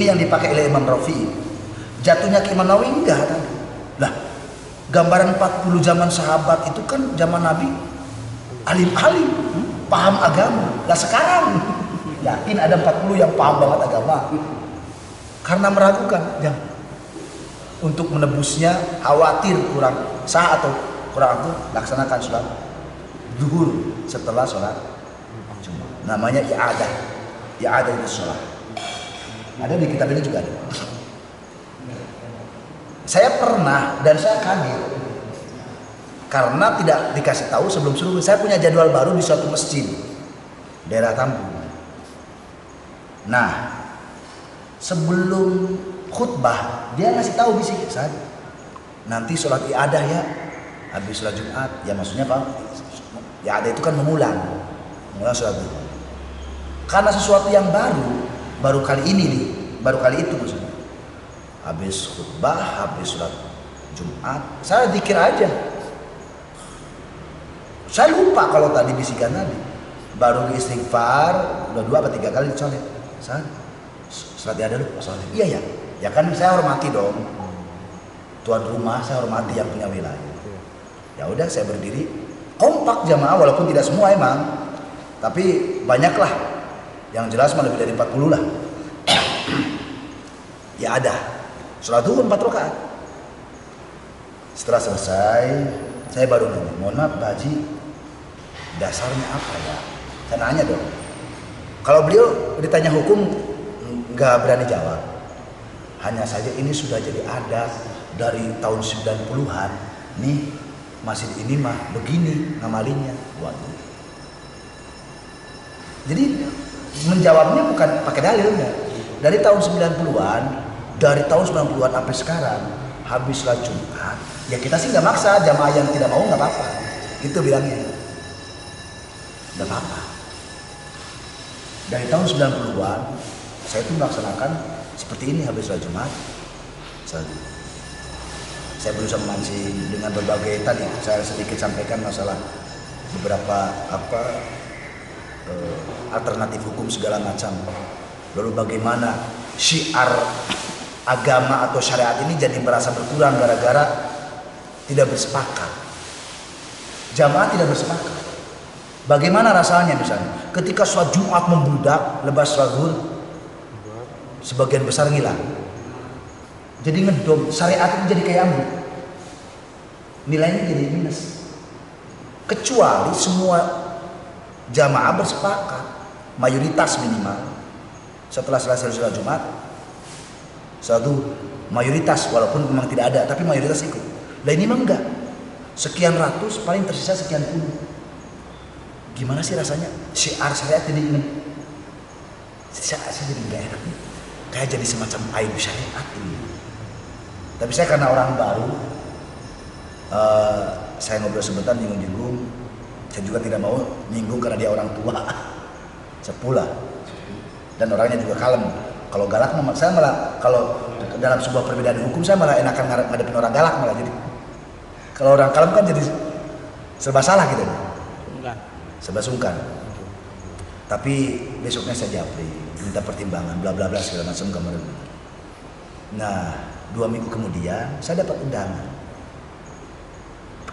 Ini yang dipakai oleh Imam Rafi'i. Jatuhnya ke Imam Nawawi enggak tadi. Lah, gambaran 40 zaman sahabat itu kan zaman Nabi alim-alim, paham agama. Lah sekarang yakin ada 40 yang paham banget agama. Karena meragukan, jangan. Untuk menebusnya khawatir kurang sah atau kurang itu, laksanakan sholat zuhur setelah sholat Jumat. Namanya i'adah. I'adah itu sholat. Ada di kitab ini juga ada. Saya pernah dan saya kaget karena tidak dikasih tahu sebelum subuh. Saya punya jadwal baru di suatu masjid daerah Tambun. Nah, sebelum khutbah dia ngasih tahu bisik saja. Nanti sholat i'adah ya, habis sholat Jumat. Ya maksudnya apa? I'adah itu kan mengulang sholat Jumat. Karena sesuatu yang baru kali ini nih, baru kali itu maksudnya. Habis khutbah, habis sholat Jumat, saya zikir aja. Saya lupa kalau tadi bisikan tadi. Baru istighfar, udah 2 atau 3 kali sholat. Sholat i'adah dulu, sholat. Iya ya. Ya kan saya hormati dong. Tuan rumah saya hormati yang punya wilayah. Ya udah saya berdiri, kompak jamaah walaupun tidak semua emang. Tapi banyaklah. Yang jelas mah lebih dari 40 lah. Ya ada. Sholat zuhur 4 rakaat. Setelah selesai, saya baru nanya, mohon maaf Pak Haji, dasarnya apa ya? Saya nanya dong. Kalau beliau ditanya hukum, nggak berani jawab. Hanya saja ini sudah jadi adat dari tahun 90-an. Nih, masjid ini mah begini ngamalinya. Waduh. Jadi menjawabnya bukan pakai dalil enggak. Dari tahun 90-an, dari tahun 90-an sampai sekarang, habis sholat Jumat, ya kita sih nggak maksa, jamaah yang tidak mau nggak apa-apa. Itu bilangnya. Nggak apa-apa. Dari tahun 90-an, saya tuh melaksanakan seperti ini habis sholat Jumat. Saya berusaha memancing dengan berbagai tadi. Saya sedikit sampaikan masalah beberapa alternatif hukum segala macam. Lalu bagaimana syiar agama atau syariat ini jadi merasa berkurang gara-gara tidak bersepakat. Jamaah tidak bersepakat. Bagaimana rasanya misalnya ketika sholat Jumat membludak, lepas sholat zuhur sebagian besar ngilang. Jadi ngedom, syariat itu jadi kayak ambruk. Nilainya jadi minus. Kecuali semua jamaah bersepakat, mayoritas minimal. Setelah selesai sholat Jumat, satu mayoritas walaupun memang tidak ada, tapi mayoritas ikut. Lah ini memang enggak. Sekian ratus, paling tersisa sekian puluh. Gimana sih rasanya? Syiar syariat jadi ingin. Saya jadi enggak enak. Kayak jadi semacam aib syariat ini. Tapi saya karena orang baru, saya ngobrol sebentar nyinggung-nyinggung. Saya juga tidak mau nyinggung karena dia orang tua. Sepulah. Dan orangnya juga kalem. Kalau galak saya malah kalau dalam sebuah perbedaan hukum saya malah enakan ngadepin orang galak malah jadi. Kalau orang kalem kan jadi serba salah gitu. Serba sungkan. Tapi besoknya saya japri, minta pertimbangan, bla bla bla segala macam kemarin. Nah, 2 minggu kemudian saya dapat undangan.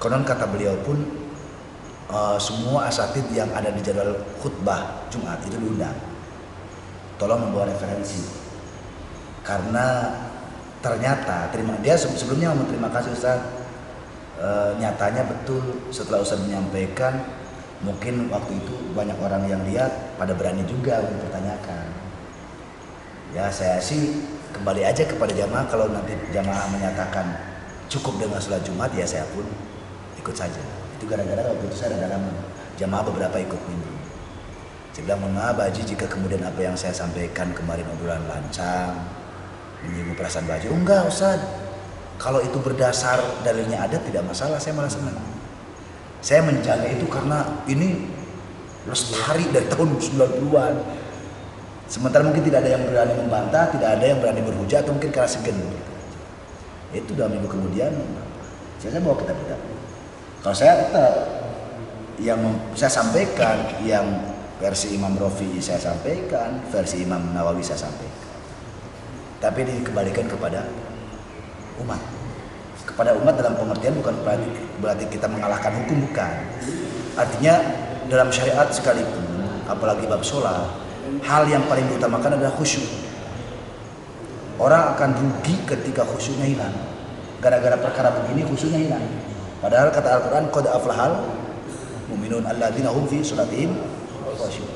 Konon kata beliau pun semua asatidz yang ada di jadwal khutbah Jumat itu diundang. Tolong membawa referensi. Karena ternyata dia sebelumnya mau terima kasih Ustaz. Nyatanya betul setelah Ustaz menyampaikan, mungkin waktu itu banyak orang yang lihat pada berani juga mempertanyakan. Ya saya sih kembali aja kepada jamaah, kalau nanti jamaah menyatakan cukup dengan sholat Jumat ya saya pun ikut saja. Itu gara-gara waktu itu saya ada dalam jamaah beberapa ikut nimbrung. Saya bilang mohon maaf Pak Haji jika kemudian apa yang saya sampaikan kemarin obrolan lancang, menyinggung perasaan Pak Haji. Oh enggak Ustaz, kalau itu berdasar dalilnya ada tidak masalah, saya malah senang. Saya menjaga itu karena ini lestari dari tahun 90-an. Sementara mungkin tidak ada yang berani membantah, tidak ada yang berani berhujat, atau mungkin karena segan. Itu 2 minggu kemudian, saya bawa kitab-kitab. Kalau saya tetap yang saya sampaikan, yang versi Imam Rafi'i saya sampaikan, versi Imam Nawawi saya sampaikan. tapi dikembalikan kepada umat. Kepada umat dalam pengertian bukan berarti kita mengalahkan hukum, bukan. Artinya dalam syariat sekalipun, apalagi bab sholat, hal yang paling diutamakan adalah khusyuk. Orang akan rugi ketika khusyuknya hilang. Gara-gara perkara begini khusyuknya hilang. Padahal kata Al-Quran, qad aflahal mu'minun alladzina hum fi sholatihim khusyuk.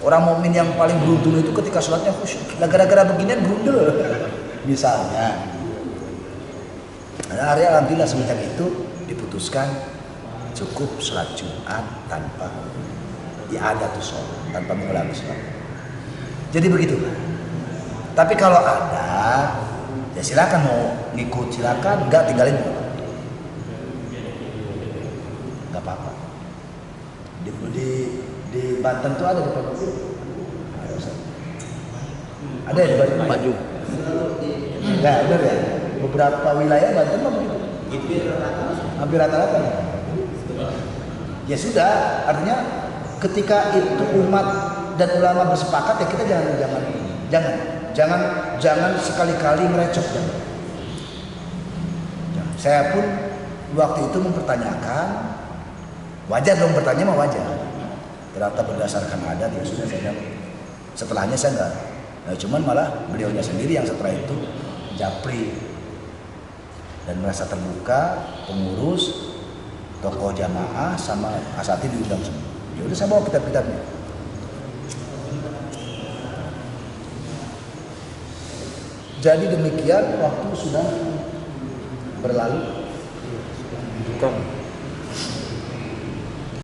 Orang mukmin yang paling beruntung itu ketika sholatnya khusyuk. Nah, gara-gara beginian berundel. Misalnya, nah, alhamdulillah semenjak itu diputuskan cukup sholat Jumat tanpa i'adatus sholat, tanpa mengulangi sholat. Jadi begitu. Tapi kalau ada, ya silakan, mau ngikut silakan, enggak tinggalin. Enggak apa-apa. Di Banten tuh ada di Banten. Ada ya di Banten? Maju. Enggak, benar ya. Beberapa wilayah Banten mah begitu. Hampir rata-rata. Ya sudah, artinya ketika itu umat dan ulama bersepakat, ya kita jangan sekali-kali merecok. Saya pun waktu itu mempertanyakan, wajar dong bertanya, mah wajar. Ternyata berdasarkan adat, ya sudah saya bilang. Setelahnya saya enggak. Nah, cuman malah beliaunya sendiri yang setelah itu japri dan merasa terbuka, pengurus, tokoh jamaah sama asatidz diundang semua. Ya udah saya bawa kitab-kitabnya. Jadi demikian, waktu sudah berlalu.